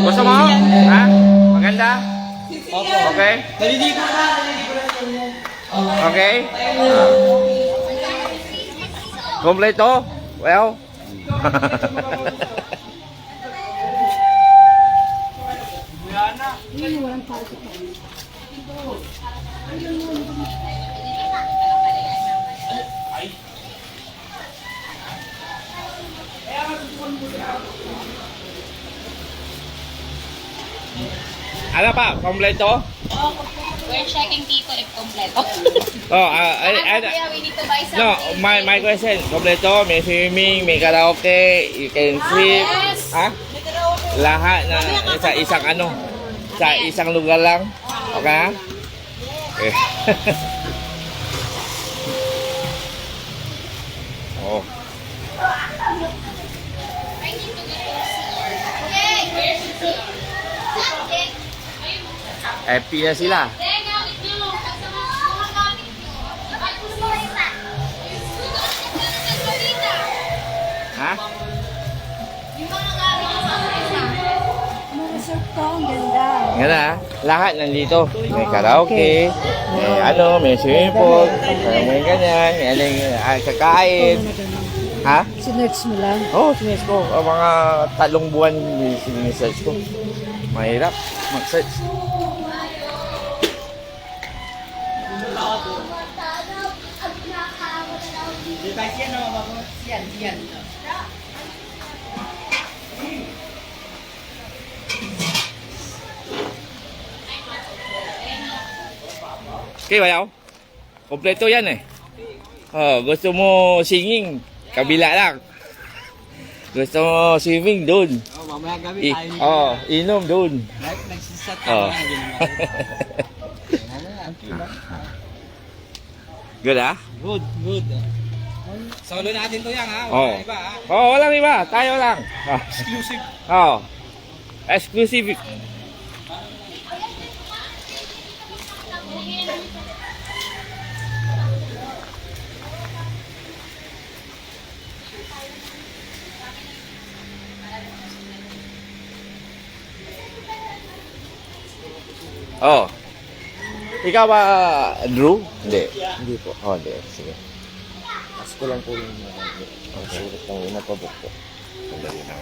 Gusto mo? Ha? Maganda? Okay? Naliligo na. Okay? Kompleto? Well? Ano pa? Kompleto? We're checking Tito if kompleto. Oh, Kaya we need to buy something. no, my question. Kompleto, may swimming, may karaoke, you can sleep. Yes. Ha? Lahat na sa isang ano? Sa isang lugar lang. Okay? Ha? Okay. Oh. I need to get to okay. Where's the tea? Happy na sila. Then, gamit nyo. Mga gamit nyo. Ay, gusto ko rin na. Ha? Yung mga gamit nyo sa isa. Resort ko, ang ganda. Nga na, lahat nandito. May karaoke, may ano, may swimming pool, may ganyan, may aling kakain. Ha? Sinerch mo lang. Oo, sinis ko. Ang mga 3 buwan sinesearch ko. Mahirap mag-search. Device yan, no? Yan. Okay, bayaw? Kompleto yan eh. Oh, gusto mo singing, kabila lang. Gusto mo swimming, doon. Oh, mamaya gabi tayo. Oh, inom doon. Nagsisat Oh. ka na. Good ah? Good. Solo natin to yan, ha? Oh. Wala iba, ha? Oh, walang iba. Tayo lang. Oh. Exclusive. Oh. Exclusive. Oh. Ikaw ba, Drew? Hindi. Hindi po. Oh, hindi. Sige. Asko lang po yung sulit ng inapabok po. Sandali lang.